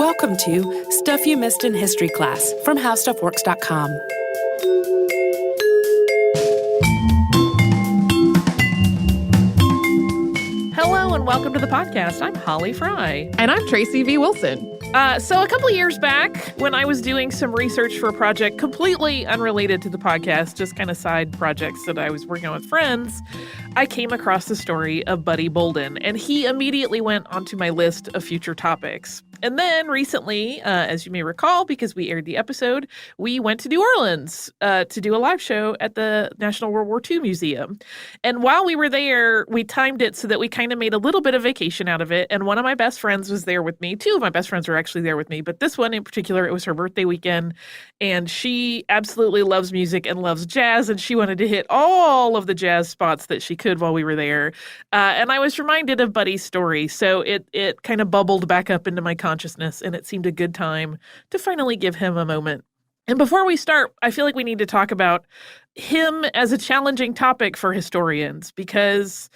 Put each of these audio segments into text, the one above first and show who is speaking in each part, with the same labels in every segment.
Speaker 1: Welcome to Stuff You Missed in History Class from HowStuffWorks.com.
Speaker 2: Hello and welcome to the podcast. I'm Holly Fry.
Speaker 3: And I'm Tracy V. Wilson.
Speaker 2: So a couple of years back, when I was doing some research for a project completely unrelated to the podcast, just kind of side projects that I was working on with friends, I came across the story of Buddy Bolden, and he immediately went onto my list of future topics. And then recently, as you may recall, because we aired the episode, we went to New Orleans to do a live show at the National World War II Museum. And while we were there, we timed it so that we kind of made a little bit of vacation out of it. And one of my best friends was there with me. Two of my best friends were actually there with me. But this one in particular, it was her birthday weekend. And she absolutely loves music and loves jazz. And she wanted to hit all of the jazz spots that she could while we were there. And I was reminded of Buddy's story. So it kind of bubbled back up into my consciousness, and it seemed a good time to finally give him a moment. And before we start, I feel like we need to talk about him as a challenging topic for historians, because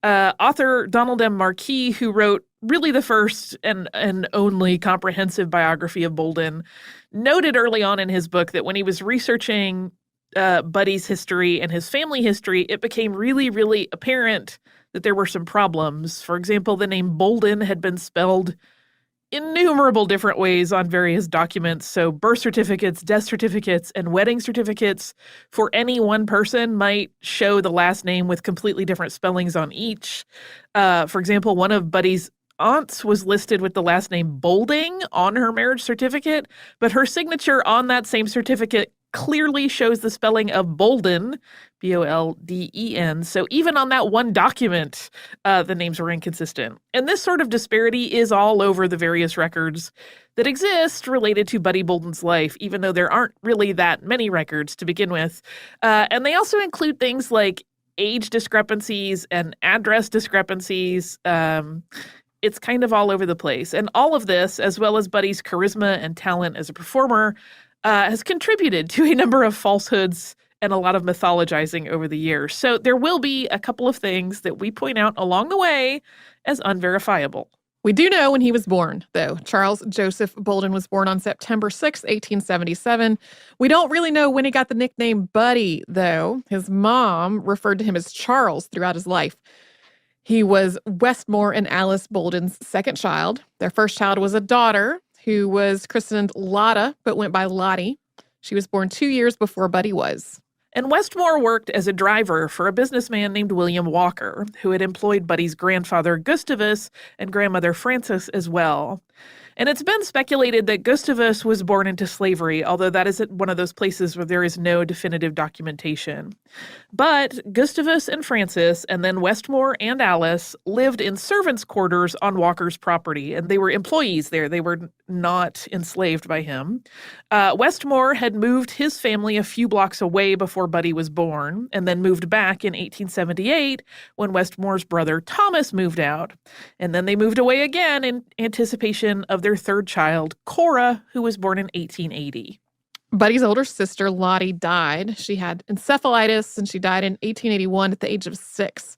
Speaker 2: author Donald M. Marquis, who wrote really the first and only comprehensive biography of Bolden, noted early on in his book that when he was researching Buddy's history and his family history, it became really, really apparent that there were some problems. For example, the name Bolden had been spelled innumerable different ways on various documents. So birth certificates, death certificates, and wedding certificates for any one person might show the last name with completely different spellings on each. For example, one of Buddy's aunts was listed with the last name Bolding on her marriage certificate, but her signature on that same certificate clearly shows the spelling of Bolden, B-O-L-D-E-N. So even on that one document, the names were inconsistent. And this sort of disparity is all over the various records that exist related to Buddy Bolden's life, even though there aren't really that many records to begin with. And they also include things like age discrepancies and address discrepancies. It's kind of all over the place. And all of this, as well as Buddy's charisma and talent as a performer, has contributed to a number of falsehoods and a lot of mythologizing over the years. So there will be a couple of things that we point out along the way as unverifiable.
Speaker 3: We do know when he was born, though. Charles Joseph Bolden was born on September 6, 1877. We don't really know when he got the nickname Buddy, though. His mom referred to him as Charles throughout his life. He was Westmore and Alice Bolden's second child. Their first child was a daughter who was christened Lotta, but went by Lottie. She was born 2 years before Buddy was.
Speaker 2: And Westmore worked as a driver for a businessman named William Walker, who had employed Buddy's grandfather Gustavus and grandmother Frances as well. And it's been speculated that Gustavus was born into slavery, although that is one of those places where there is no definitive documentation. But Gustavus and Frances, and then Westmore and Alice, lived in servants' quarters on Walker's property, and they were employees there. They were not enslaved by him. Westmore had moved his family a few blocks away before Buddy was born, and then moved back in 1878 when Westmore's brother Thomas moved out. And then they moved away again in anticipation of their third child, Cora, who was born in 1880.
Speaker 3: Buddy's older sister, Lottie, died. She had encephalitis, and she died in 1881 at the age of 6.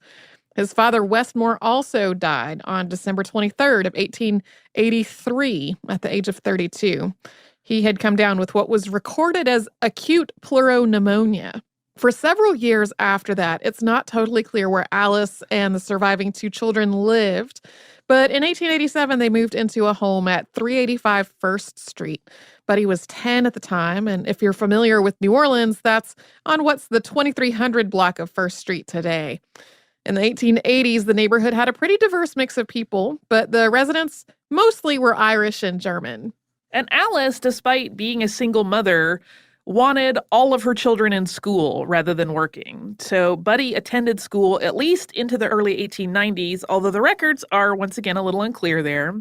Speaker 3: His father, Westmore, also died on December 23rd of 1883 at the age of 32. He had come down with what was recorded as acute pleuropneumonia. For several years after that, it's not totally clear where Alice and the surviving 2 children lived, but in 1887, they moved into a home at 385 First Street. Buddy was 10 at the time, and if you're familiar with New Orleans, that's on what's the 2300 block of First Street today. In the 1880s, the neighborhood had a pretty diverse mix of people, but the residents mostly were Irish and German.
Speaker 2: And Alice, despite being a single mother, wanted all of her children in school rather than working. So Buddy attended school at least into the early 1890s, although the records are once again a little unclear there.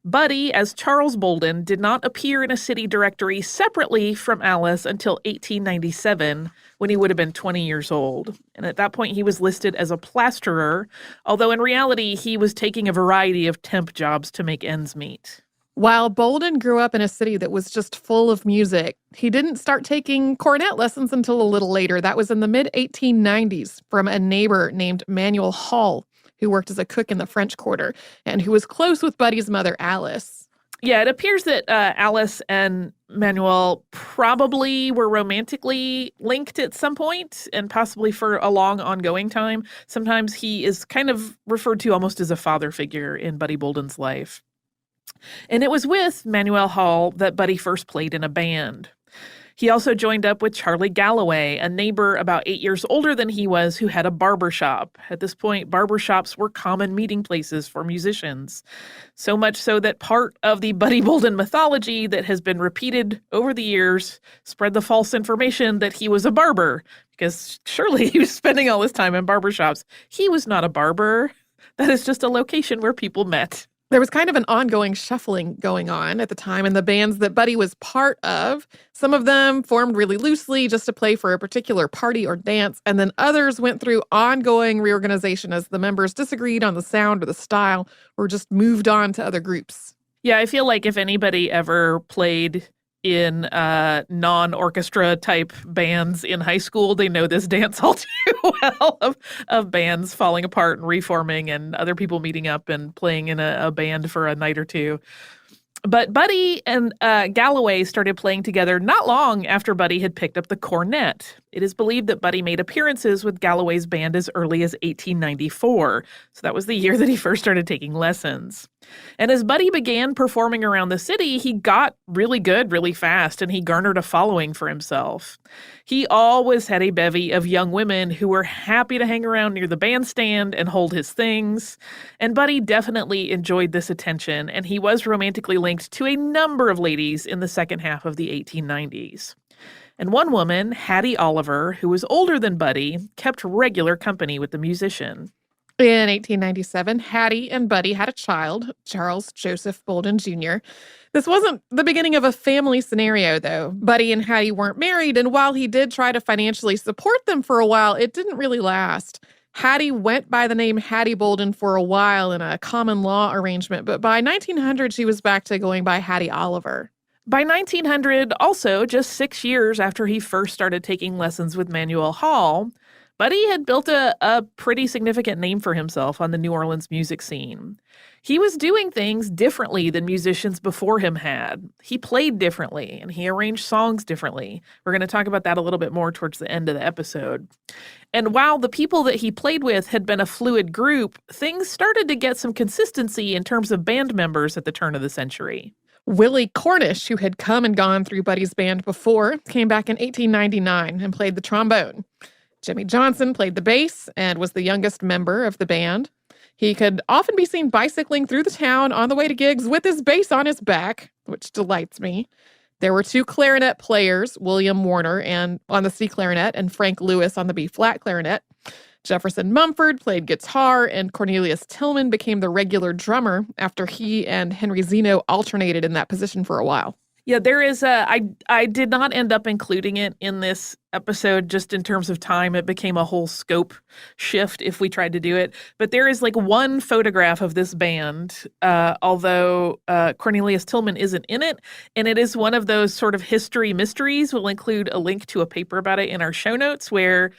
Speaker 2: Buddy, as Charles Bolden, did not appear in a city directory separately from Alice until 1897, when he would have been 20 years old. And at that point, he was listed as a plasterer, although in reality, he was taking a variety of temp jobs to make ends meet.
Speaker 3: While Bolden grew up in a city that was just full of music, he didn't start taking cornet lessons until a little later. That was in the mid-1890s from a neighbor named Manuel Hall, who worked as a cook in the French Quarter and who was close with Buddy's mother, Alice.
Speaker 2: Yeah, it appears that Alice and Manuel probably were romantically linked at some point and possibly for a long ongoing time. Sometimes he is kind of referred to almost as a father figure in Buddy Bolden's life. And it was with Manuel Hall that Buddy first played in a band. He also joined up with Charlie Galloway, a neighbor about 8 years older than he was who had a barber shop. At this point, barber shops were common meeting places for musicians. So much so that part of the Buddy Bolden mythology that has been repeated over the years spread the false information that he was a barber, because surely he was spending all his time in barber shops. He was not a barber. That is just a location where people met.
Speaker 3: There was kind of an ongoing shuffling going on at the time in the bands that Buddy was part of. Some of them formed really loosely just to play for a particular party or dance, and then others went through ongoing reorganization as the members disagreed on the sound or the style or just moved on to other groups.
Speaker 2: Yeah, I feel like if anybody ever played in non-orchestra type bands in high school, they know this dance all too well of bands falling apart and reforming and other people meeting up and playing in a band for a night or two. But Buddy and Galloway started playing together not long after Buddy had picked up the cornet. It is believed that Buddy made appearances with Galloway's band as early as 1894. So that was the year that he first started taking lessons. And as Buddy began performing around the city, he got really good really fast, and he garnered a following for himself. He always had a bevy of young women who were happy to hang around near the bandstand and hold his things. And Buddy definitely enjoyed this attention, and he was romantically linked to a number of ladies in the second half of the 1890s. And one woman, Hattie Oliver, who was older than Buddy, kept regular company with the musician.
Speaker 3: In 1897, Hattie and Buddy had a child, Charles Joseph Bolden Jr. This wasn't the beginning of a family scenario, though. Buddy and Hattie weren't married, and while he did try to financially support them for a while, it didn't really last. Hattie went by the name Hattie Bolden for a while in a common law arrangement, but by 1900, she was back to going by Hattie Oliver.
Speaker 2: By 1900, also just 6 years after he first started taking lessons with Manuel Hall, Buddy had built a pretty significant name for himself on the New Orleans music scene. He was doing things differently than musicians before him had. He played differently, and he arranged songs differently. We're going to talk about that a little bit more towards the end of the episode. And while the people that he played with had been a fluid group, things started to get some consistency in terms of band members at the turn of the century.
Speaker 3: Willie Cornish, who had come and gone through Buddy's band before, came back in 1899 and played the trombone. Jimmy Johnson played the bass and was the youngest member of the band. He could often be seen bicycling through the town on the way to gigs with his bass on his back, which delights me. There were 2 clarinet players, William Warner on the C clarinet and Frank Lewis on the B flat clarinet. Jefferson Mumford played guitar, and Cornelius Tillman became the regular drummer after he and Henry Zeno alternated in that position for a while.
Speaker 2: Yeah, there is I did not end up including it in this episode just in terms of time. It became a whole scope shift if we tried to do it. But there is like one photograph of this band, although Cornelius Tillman isn't in it. And it is one of those sort of history mysteries. We'll include a link to a paper about it in our show notes where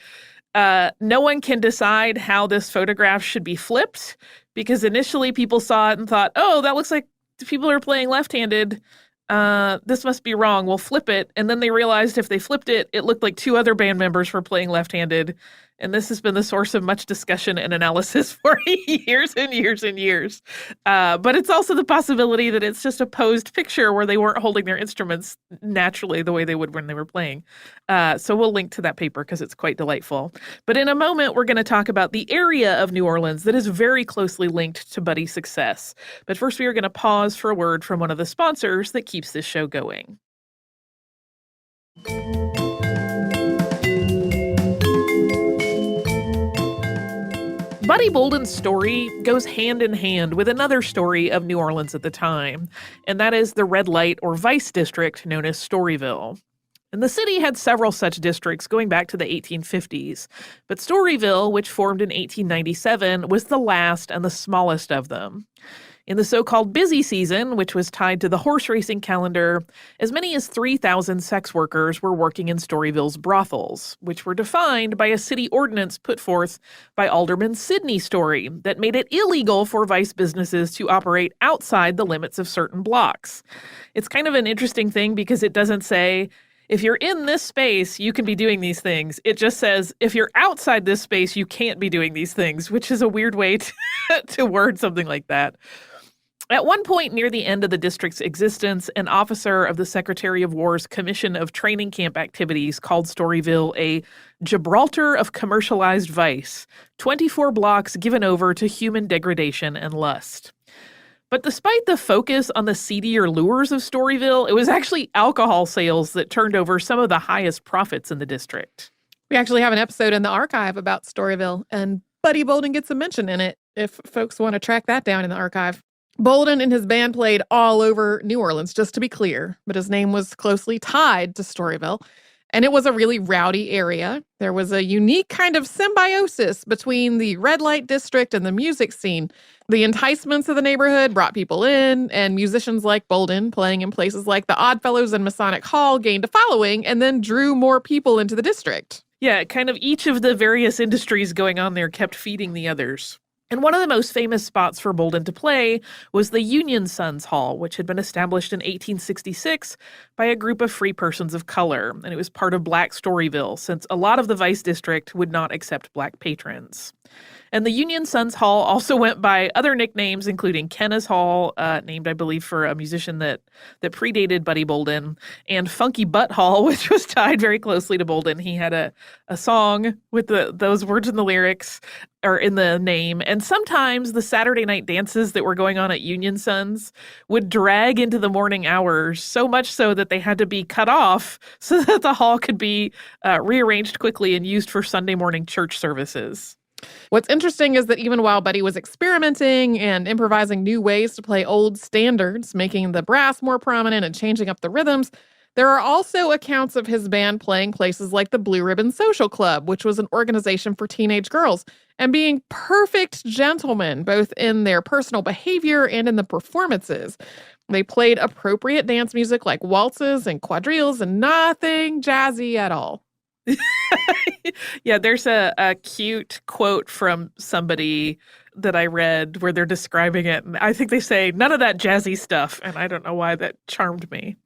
Speaker 2: no one can decide how this photograph should be flipped, because initially people saw it and thought, oh, that looks like people are playing left-handed. This must be wrong. We'll flip it. And then they realized if they flipped it, it looked like 2 other band members were playing left-handed. And this has been the source of much discussion and analysis for years and years and years. But it's also the possibility that it's just a posed picture where they weren't holding their instruments naturally the way they would when they were playing. So we'll link to that paper because it's quite delightful. But in a moment, we're going to talk about the area of New Orleans that is very closely linked to Buddy's success. But first, we are going to pause for a word from one of the sponsors that keeps this show going. Buddy Bolden's story goes hand in hand with another story of New Orleans at the time, and that is the red light or vice district known as Storyville. And the city had several such districts going back to the 1850s, but Storyville, which formed in 1897, was the last and the smallest of them. In the so-called busy season, which was tied to the horse racing calendar, as many as 3,000 sex workers were working in Storyville's brothels, which were defined by a city ordinance put forth by Alderman Sidney Story that made it illegal for vice businesses to operate outside the limits of certain blocks. It's kind of an interesting thing because it doesn't say, if you're in this space, you can be doing these things. It just says, if you're outside this space, you can't be doing these things, which is a weird way to word something like that. At one point near the end of the district's existence, an officer of the Secretary of War's Commission of Training Camp Activities called Storyville a Gibraltar of commercialized vice, 24 blocks given over to human degradation and lust. But despite the focus on the seedier lures of Storyville, it was actually alcohol sales that turned over some of the highest profits in the district.
Speaker 3: We actually have an episode in the archive about Storyville, and Buddy Bolden gets a mention in it if folks want to track that down in the archive. Bolden and his band played all over New Orleans, just to be clear, but his name was closely tied to Storyville. And it was a really rowdy area. There was a unique kind of symbiosis between the red light district and the music scene. The enticements of the neighborhood brought people in, and musicians like Bolden, playing in places like the Oddfellows and Masonic Hall, gained a following and then drew more people into the district.
Speaker 2: Yeah, kind of each of the various industries going on there kept feeding the others. And one of the most famous spots for Bolden to play was the Union Sons Hall, which had been established in 1866 by a group of free persons of color. And it was part of Black Storyville, since a lot of the Vice District would not accept Black patrons. And the Union Sons Hall also went by other nicknames, including Kenna's Hall, named, I believe, for a musician that predated Buddy Bolden, and Funky Butt Hall, which was tied very closely to Bolden. He had a song with those words in the lyrics, or in the name. And sometimes the Saturday night dances that were going on at Union Sons would drag into the morning hours, so much so that they had to be cut off so that the hall could be rearranged quickly and used for Sunday morning church services.
Speaker 3: What's interesting is that even while Buddy was experimenting and improvising new ways to play old standards, making the brass more prominent and changing up the rhythms, there are also accounts of his band playing places like the Blue Ribbon Social Club, which was an organization for teenage girls, and being perfect gentlemen, both in their personal behavior and in the performances. They played appropriate dance music like waltzes and quadrilles and nothing jazzy at all.
Speaker 2: Yeah, there's a cute quote from somebody that I read where they're describing it. And I think they say, none of that jazzy stuff. And I don't know why that charmed me.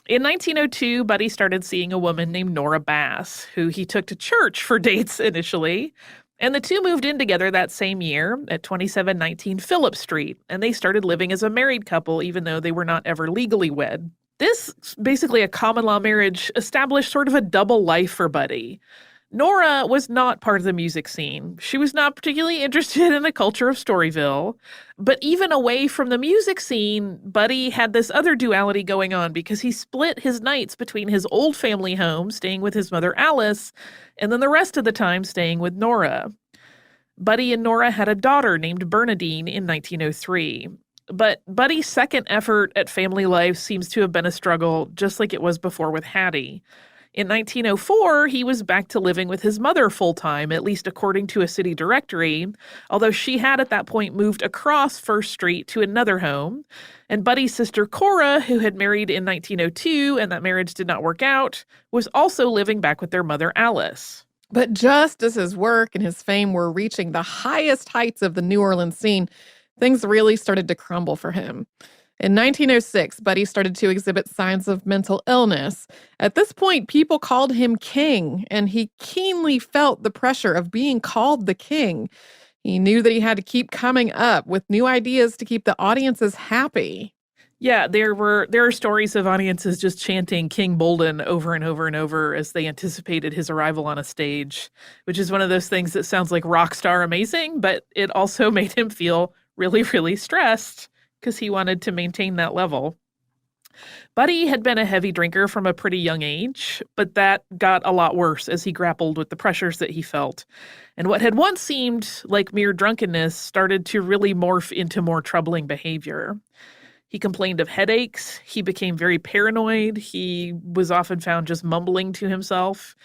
Speaker 2: In 1902, Buddy started seeing a woman named Nora Bass, who he took to church for dates initially. And the two moved in together that same year at 2719 Phillip Street. And they started living as a married couple, even though they were not ever legally wed. This, basically a common law marriage, established sort of a double life for Buddy. Nora was not part of the music scene. She was not particularly interested in the culture of Storyville. But even away from the music scene, Buddy had this other duality going on because he split his nights between his old family home, staying with his mother Alice, and then the rest of the time staying with Nora. Buddy and Nora had a daughter named Bernadine in 1903. But Buddy's second effort at family life seems to have been a struggle, just like it was before with Hattie. In 1904, he was back to living with his mother full-time, at least according to a city directory, although she had at that point moved across First Street to another home. And Buddy's sister Cora, who had married in 1902 and that marriage did not work out, was also living back with their mother Alice.
Speaker 3: But just as his work and his fame were reaching the highest heights of the New Orleans scene, things really started to crumble for him. In 1906, Buddy started to exhibit signs of mental illness. At this point, people called him King, and he keenly felt the pressure of being called the King. He knew that he had to keep coming up with new ideas to keep the audiences happy.
Speaker 2: Yeah, there are stories of audiences just chanting King Bolden over and over and over as they anticipated his arrival on a stage, which is one of those things that sounds like rock star amazing, but it also made him feel really, really stressed because he wanted to maintain that level. Buddy had been a heavy drinker from a pretty young age, but that got a lot worse as he grappled with the pressures that he felt. And what had once seemed like mere drunkenness started to really morph into more troubling behavior. He complained of headaches. He became very paranoid. He was often found just mumbling to himself.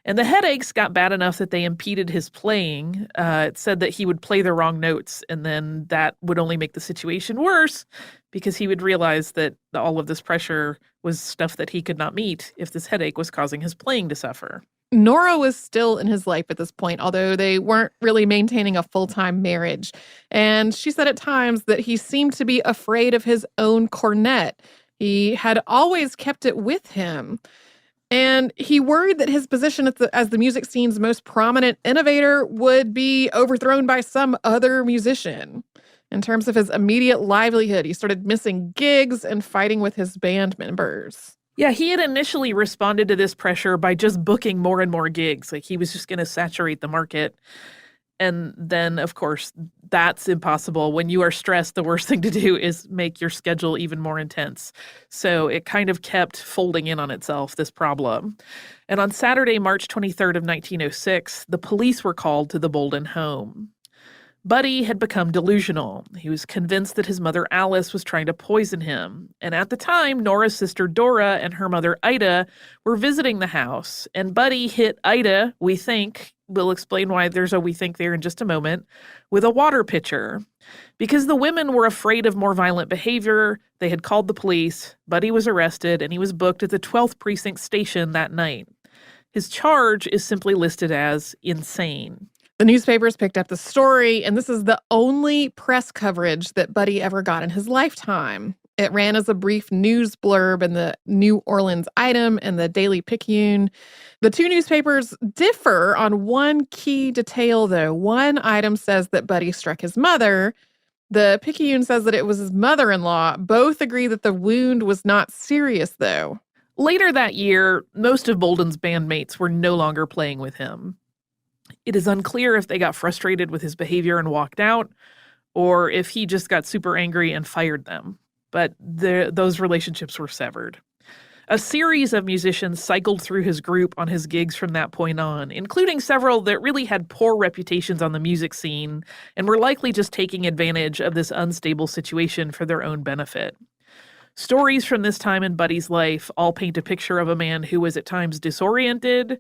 Speaker 2: And the headaches got bad enough that they impeded his playing. It said that he would play the wrong notes, and then that would only make the situation worse because he would realize that all of this pressure was stuff that he could not meet if this headache was causing his playing to suffer.
Speaker 3: Nora was still in his life at this point, although they weren't really maintaining a full-time marriage. And she said at times that he seemed to be afraid of his own cornet. He had always kept it with him. And he worried that his position as the music scene's most prominent innovator would be overthrown by some other musician. In terms of his immediate livelihood, he started missing gigs and fighting with his band members.
Speaker 2: Yeah, he had initially responded to this pressure by just booking more and more gigs. Like, he was just going to saturate the market. And then, of course, that's impossible. When you are stressed, the worst thing to do is make your schedule even more intense. So it kind of kept folding in on itself, this problem. And on Saturday, March 23rd of 1906, the police were called to the Bolden home. Buddy had become delusional. He was convinced that his mother Alice was trying to poison him. And at the time, Nora's sister Dora and her mother Ida were visiting the house. And Buddy hit Ida, we think, we'll explain why there's a we think there in just a moment, with a water pitcher. Because the women were afraid of more violent behavior, they had called the police. Buddy was arrested, and he was booked at the 12th Precinct station that night. His charge is simply listed as insane.
Speaker 3: The newspapers picked up the story, and this is the only press coverage that Buddy ever got in his lifetime. It ran as a brief news blurb in the New Orleans Item and the Daily Picayune. The two newspapers differ on one key detail, though. One item says that Buddy struck his mother. The Picayune says that it was his mother-in-law. Both agree that the wound was not serious, though.
Speaker 2: Later that year, most of Bolden's bandmates were no longer playing with him. It is unclear if they got frustrated with his behavior and walked out, or if he just got super angry and fired them. But those relationships were severed. A series of musicians cycled through his group on his gigs from that point on, including several that really had poor reputations on the music scene and were likely just taking advantage of this unstable situation for their own benefit. Stories from this time in Buddy's life all paint a picture of a man who was at times disoriented,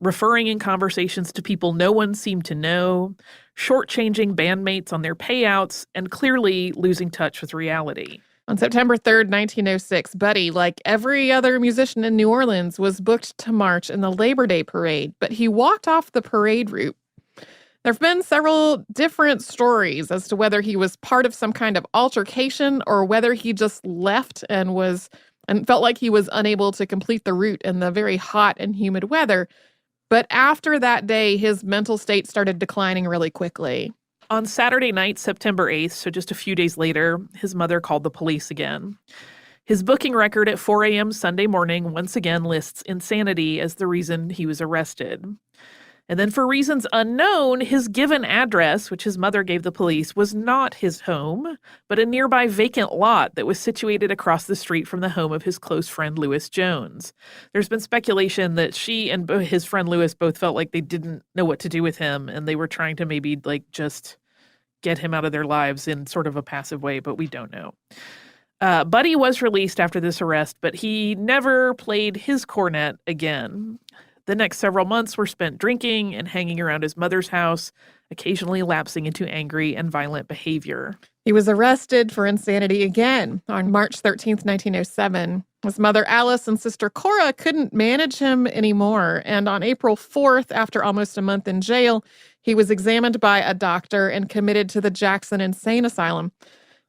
Speaker 2: referring in conversations to people no one seemed to know, shortchanging bandmates on their payouts, and clearly losing touch with reality.
Speaker 3: On September 3rd, 1906, Buddy, like every other musician in New Orleans, was booked to march in the Labor Day parade, but he walked off the parade route. There have been several different stories as to whether he was part of some kind of altercation or whether he just left and felt like he was unable to complete the route in the very hot and humid weather. But after that day, his mental state started declining really quickly.
Speaker 2: On Saturday night, September 8th, so just a few days later, his mother called the police again. His booking record at 4 a.m. Sunday morning once again lists insanity as the reason he was arrested. And then for reasons unknown, his given address, which his mother gave the police, was not his home, but a nearby vacant lot that was situated across the street from the home of his close friend, Louis Jones. There's been speculation that she and his friend Louis both felt like they didn't know what to do with him, and they were trying to maybe just get him out of their lives in sort of a passive way, but we don't know. Buddy was released after this arrest, but he never played his cornet again. The next several months were spent drinking and hanging around his mother's house, occasionally lapsing into angry and violent behavior.
Speaker 3: He was arrested for insanity again on March 13th, 1907. His mother Alice and sister Cora couldn't manage him anymore, and on April 4th, after almost a month in jail, he was examined by a doctor and committed to the Jackson Insane Asylum.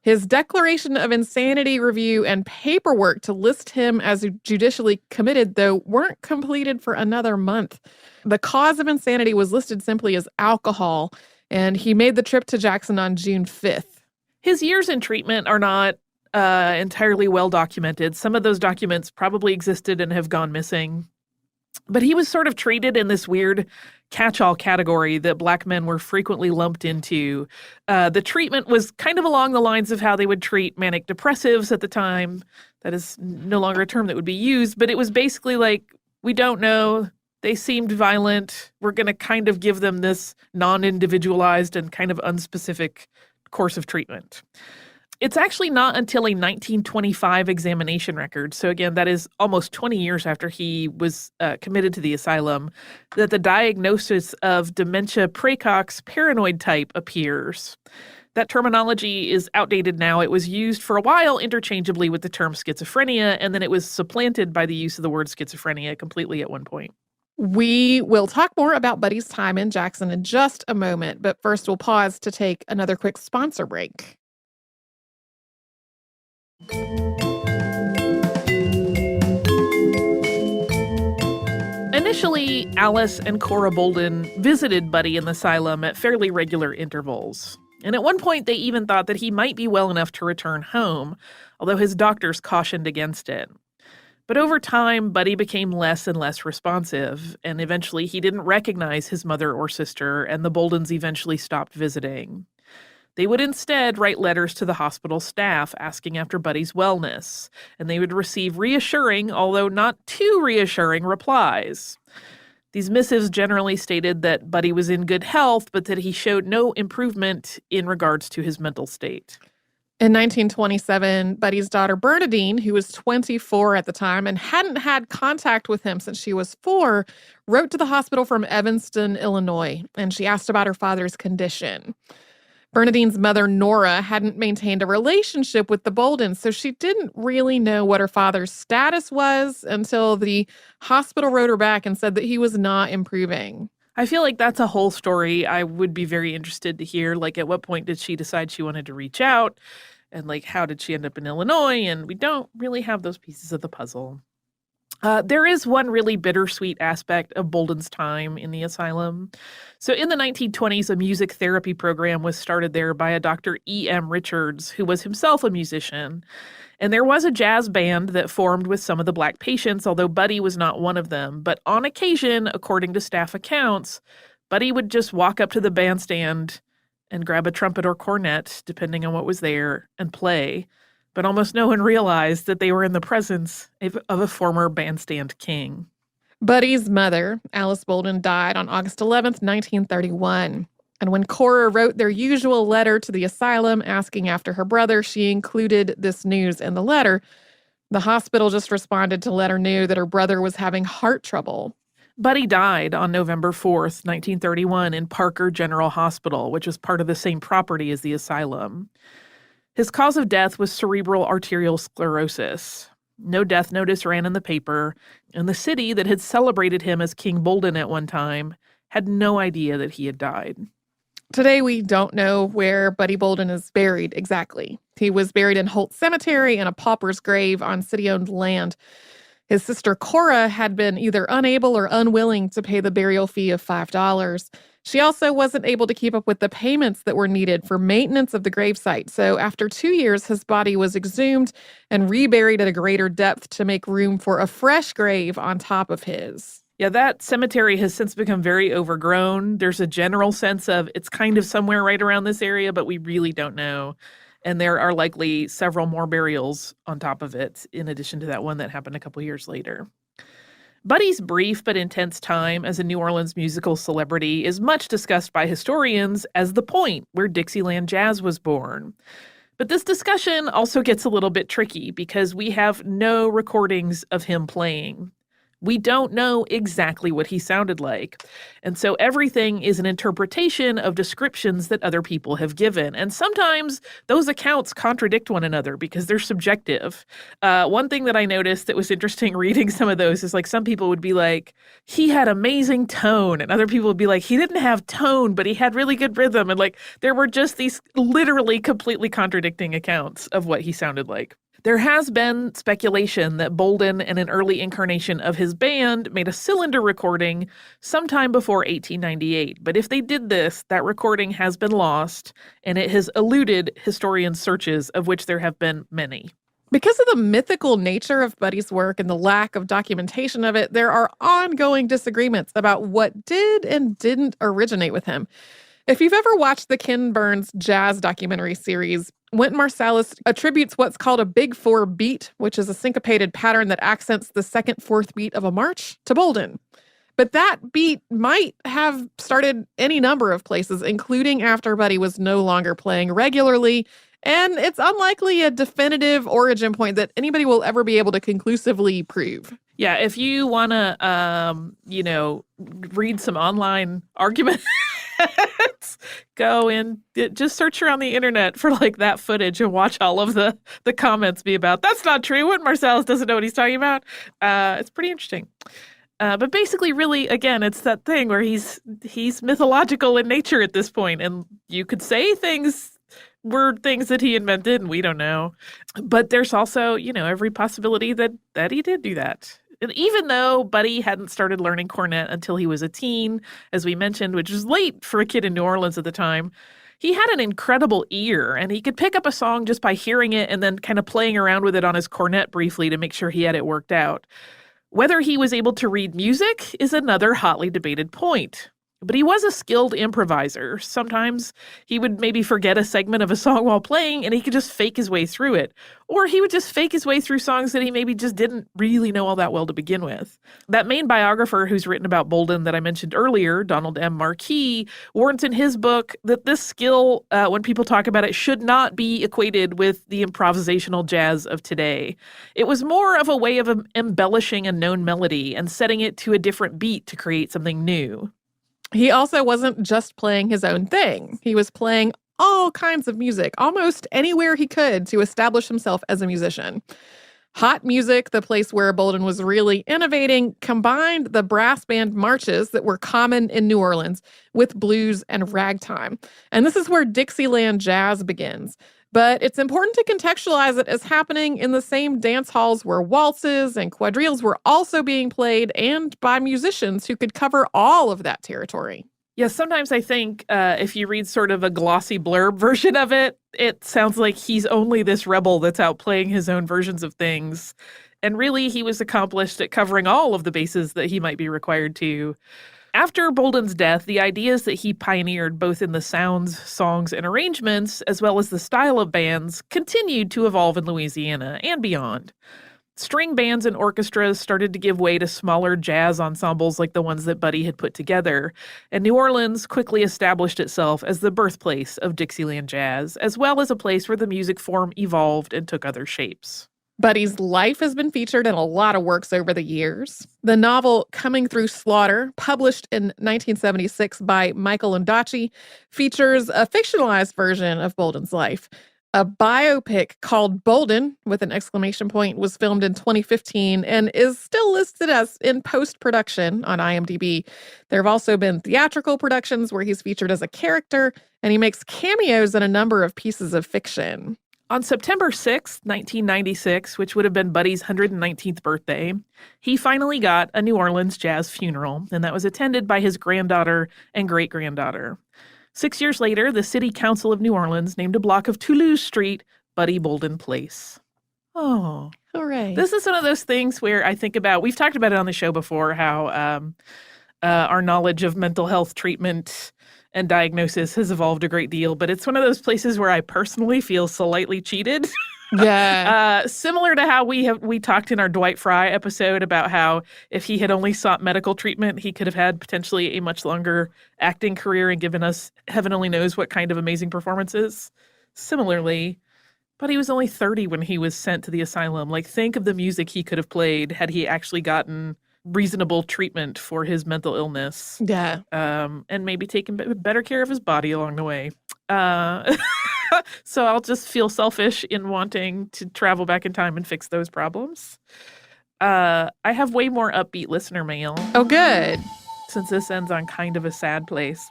Speaker 3: His declaration of insanity review and paperwork to list him as judicially committed, though, weren't completed for another month. The cause of insanity was listed simply as alcohol, and he made the trip to Jackson on June 5th.
Speaker 2: His years in treatment are not entirely well documented. Some of those documents probably existed and have gone missing. But he was sort of treated in this weird catch-all category that Black men were frequently lumped into. The treatment was kind of along the lines of how they would treat manic depressives at the time. That is no longer a term that would be used, but it was basically like, we don't know. They seemed violent. We're going to kind of give them this non-individualized and kind of unspecific course of treatment. It's actually not until a 1925 examination record, so again, that is almost 20 years after he was committed to the asylum, that the diagnosis of dementia praecox paranoid type appears. That terminology is outdated now. It was used for a while interchangeably with the term schizophrenia, and then it was supplanted by the use of the word schizophrenia completely at one point.
Speaker 3: We will talk more about Buddy's time in Jackson in just a moment, but first we'll pause to take another quick sponsor break.
Speaker 2: Initially, Alice and Cora Bolden visited Buddy in the asylum at fairly regular intervals. And at one point, they even thought that he might be well enough to return home, although his doctors cautioned against it. But over time, Buddy became less and less responsive, and eventually he didn't recognize his mother or sister, and the Boldens eventually stopped visiting. They would instead write letters to the hospital staff asking after Buddy's wellness, and they would receive reassuring, although not too reassuring, replies. These missives generally stated that Buddy was in good health, but that he showed no improvement in regards to his mental state.
Speaker 3: In 1927, Buddy's daughter Bernadine, who was 24 at the time and hadn't had contact with him since she was 4, wrote to the hospital from Evanston, Illinois, and she asked about her father's condition. Bernadine's mother, Nora, hadn't maintained a relationship with the Boldens, so she didn't really know what her father's status was until the hospital wrote her back and said that he was not improving.
Speaker 2: I feel like that's a whole story I would be very interested to hear. Like, at what point did she decide she wanted to reach out? And, like, how did she end up in Illinois? And we don't really have those pieces of the puzzle. There is one really bittersweet aspect of Bolden's time in the asylum. So in the 1920s, a music therapy program was started there by a Dr. E.M. Richards, who was himself a musician. And there was a jazz band that formed with some of the Black patients, although Buddy was not one of them. But on occasion, according to staff accounts, Buddy would just walk up to the bandstand and grab a trumpet or cornet, depending on what was there, and play. But almost no one realized that they were in the presence of a former bandstand king.
Speaker 3: Buddy's mother, Alice Bolden, died on August 11th, 1931. And when Cora wrote their usual letter to the asylum asking after her brother, she included this news in the letter. The hospital just responded to let her know that her brother was having heart trouble.
Speaker 2: Buddy died on November 4th, 1931 in Parker General Hospital, which was part of the same property as the asylum. His cause of death was cerebral arterial sclerosis. No death notice ran in the paper, and the city that had celebrated him as King Bolden at one time had no idea that he had died.
Speaker 3: Today, we don't know where Buddy Bolden is buried exactly. He was buried in Holt Cemetery in a pauper's grave on city-owned land. His sister Cora had been either unable or unwilling to pay the burial fee of $5. She also wasn't able to keep up with the payments that were needed for maintenance of the gravesite. So after 2 years, his body was exhumed and reburied at a greater depth to make room for a fresh grave on top of his.
Speaker 2: Yeah, that cemetery has since become very overgrown. There's a general sense of it's kind of somewhere right around this area, but we really don't know. And there are likely several more burials on top of it, in addition to that one that happened a couple years later. Buddy's brief but intense time as a New Orleans musical celebrity is much discussed by historians as the point where Dixieland jazz was born. But this discussion also gets a little bit tricky because we have no recordings of him playing. We don't know exactly what he sounded like. And so everything is an interpretation of descriptions that other people have given. And sometimes those accounts contradict one another because they're subjective. One thing that I noticed that was interesting reading some of those is like some people would be like, he had amazing tone. And other people would be like, he didn't have tone, but he had really good rhythm. And like there were just these literally completely contradicting accounts of what he sounded like. There has been speculation that Bolden and an early incarnation of his band made a cylinder recording sometime before 1898. But if they did this, that recording has been lost, and it has eluded historians' searches, of which there have been many.
Speaker 3: Because of the mythical nature of Buddy's work and the lack of documentation of it, there are ongoing disagreements about what did and didn't originate with him. If you've ever watched the Ken Burns jazz documentary series, Wynton Marsalis attributes what's called a Big Four beat, which is a syncopated pattern that accents the second fourth beat of a march, to Bolden. But that beat might have started any number of places, including after Buddy was no longer playing regularly And it's unlikely a definitive origin point that anybody will ever be able to conclusively prove.
Speaker 2: Yeah, if you want to, read some online arguments, go and just search around the internet for like that footage and watch all of the comments be about, that's not true. What Marsalis doesn't know what he's talking about. It's pretty interesting. But basically, really, again, it's that thing where he's mythological in nature at this point, and you could say things were things that he invented, and we don't know. But there's also, every possibility that he did do that. And even though Buddy hadn't started learning cornet until he was a teen, as we mentioned, which was late for a kid in New Orleans at the time, he had an incredible ear, and he could pick up a song just by hearing it and then kind of playing around with it on his cornet briefly to make sure he had it worked out. Whether he was able to read music is another hotly debated point. But he was a skilled improviser. Sometimes he would maybe forget a segment of a song while playing, and he could just fake his way through it. Or he would just fake his way through songs that he maybe just didn't really know all that well to begin with. That main biographer who's written about Bolden that I mentioned earlier, Donald M. Marquis, warns in his book that this skill, when people talk about it, should not be equated with the improvisational jazz of today. It was more of a way of embellishing a known melody and setting it to a different beat to create something new.
Speaker 3: He also wasn't just playing his own thing. He was playing all kinds of music, almost anywhere he could to establish himself as a musician. Hot Music, the place where Bolden was really innovating, combined the brass band marches that were common in New Orleans with blues and ragtime. And this is where Dixieland jazz begins. But it's important to contextualize it as happening in the same dance halls where waltzes and quadrilles were also being played, and by musicians who could cover all of that territory.
Speaker 2: Yeah, sometimes I think if you read sort of a glossy blurb version of it, it sounds like he's only this rebel that's out playing his own versions of things. And really, he was accomplished at covering all of the bases that he might be required to. After Bolden's death, the ideas that he pioneered both in the sounds, songs, and arrangements, as well as the style of bands, continued to evolve in Louisiana and beyond. String bands and orchestras started to give way to smaller jazz ensembles like the ones that Buddy had put together, and New Orleans quickly established itself as the birthplace of Dixieland jazz, as well as a place where the music form evolved and took other shapes.
Speaker 3: Buddy's life has been featured in a lot of works over the years. The novel Coming Through Slaughter, published in 1976 by Michael Ondaatje, features a fictionalized version of Bolden's life. A biopic called Bolden, with an exclamation point, was filmed in 2015 and is still listed as in post-production on IMDb. There have also been theatrical productions where he's featured as a character, and he makes cameos in a number of pieces of fiction.
Speaker 2: On September 6, 1996, which would have been Buddy's 119th birthday, he finally got a New Orleans jazz funeral, and that was attended by his granddaughter and great-granddaughter. 6 years later, the City Council of New Orleans named a block of Toulouse Street Buddy Bolden Place. Oh,
Speaker 3: hooray.
Speaker 2: This is one of those things where I think about, we've talked about it on the show before, how our knowledge of mental health treatment and diagnosis has evolved a great deal, but it's one of those places where I personally feel slightly cheated.
Speaker 3: Yeah.
Speaker 2: Similar to how we talked in our Dwight Fry episode about how if he had only sought medical treatment, he could have had potentially a much longer acting career and given us heaven only knows what kind of amazing performances. Similarly, but he was only 30 when he was sent to the asylum. Like, think of the music he could have played had he actually gotten reasonable treatment for his mental illness.
Speaker 3: Yeah.
Speaker 2: And maybe taking better care of his body along the way. So I'll just feel selfish in wanting to travel back in time and fix those problems. I have way more upbeat listener mail.
Speaker 3: Oh, good.
Speaker 2: Since this ends on kind of a sad place.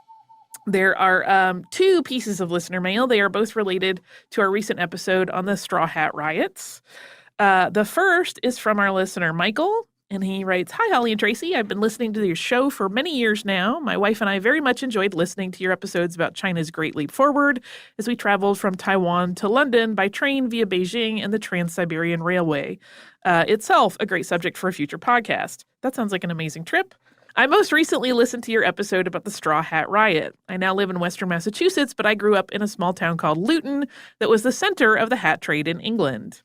Speaker 2: There are 2 pieces of listener mail. They are both related to our recent episode on the Straw Hat Riots. The first is from our listener, Michael. And he writes, "Hi, Holly and Tracy. I've been listening to your show for many years now. My wife and I very much enjoyed listening to your episodes about China's Great Leap Forward as we traveled from Taiwan to London by train via Beijing and the Trans-Siberian Railway. Itself a great subject for a future podcast. That sounds like an amazing trip. I most recently listened to your episode about the Straw Hat Riot. I now live in Western Massachusetts, but I grew up in a small town called Luton that was the center of the hat trade in England.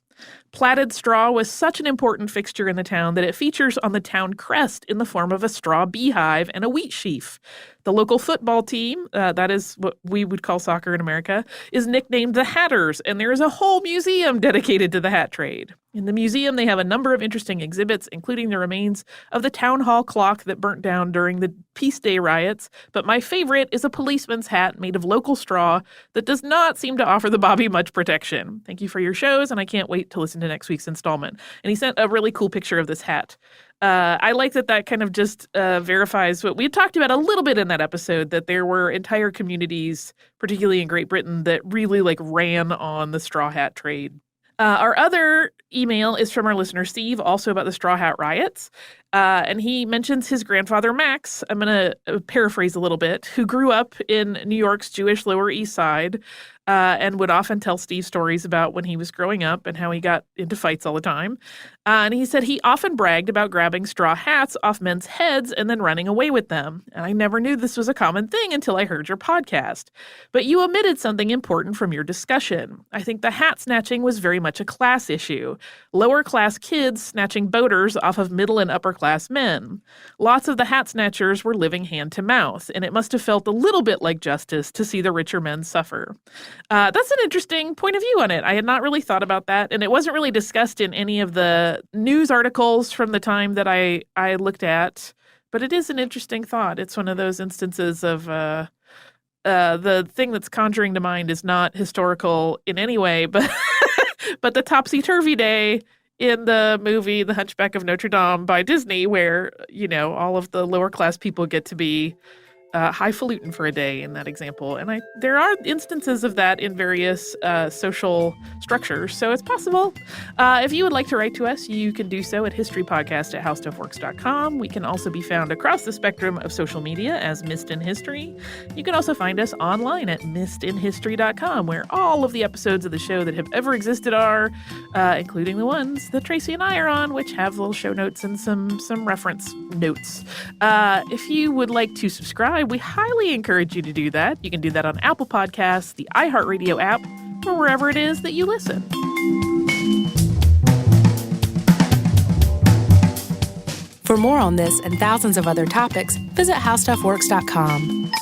Speaker 2: Plaited straw was such an important fixture in the town that it features on the town crest in the form of a straw beehive and a wheat sheaf. The local football team, that is what we would call soccer in America, is nicknamed the Hatters, and there is a whole museum dedicated to the hat trade. In the museum, they have a number of interesting exhibits, including the remains of the town hall clock that burnt down during the Peace Day riots. But my favorite is a policeman's hat made of local straw that does not seem to offer the Bobby much protection. Thank you for your shows, and I can't wait to listen to next week's installment. And he sent a really cool picture of this hat. I like that kind of just verifies what we had talked about a little bit in that episode, that there were entire communities, particularly in Great Britain, that really ran on the straw hat trade. Our other email is from our listener, Steve, also about the Straw Hat Riots. And he mentions his grandfather, Max, I'm going to paraphrase a little bit, who grew up in New York's Jewish Lower East Side and would often tell Steve stories about when he was growing up and how he got into fights all the time. And he said he often bragged about grabbing straw hats off men's heads and then running away with them. And I never knew this was a common thing until I heard your podcast. But you omitted something important from your discussion. I think the hat snatching was very much a class issue. Lower class kids snatching boaters off of middle and upper class men. Lots of the hat snatchers were living hand to mouth, and it must have felt a little bit like justice to see the richer men suffer. That's an interesting point of view on it. I had not really thought about that, and it wasn't really discussed in any of the news articles from the time that I looked at, but it is an interesting thought. It's one of those instances of the thing that's conjuring to mind is not historical in any way, but but the topsy-turvy day in the movie The Hunchback of Notre Dame by Disney, where, all of the lower class people get to be highfalutin for a day in that example. And there are instances of that in various social structures, so it's possible. If you would like to write to us, you can do so at historypodcast@howstuffworks.com. We can also be found across the spectrum of social media as Missed in History. You can also find us online at missedinhistory.com, where all of the episodes of the show that have ever existed are, including the ones that Tracy and I are on, which have little show notes and some reference notes. If you would like to subscribe, we highly encourage you to do that. You can do that on Apple Podcasts, the iHeartRadio app, or wherever it is that you listen.
Speaker 1: For more on this and thousands of other topics, visit howstuffworks.com.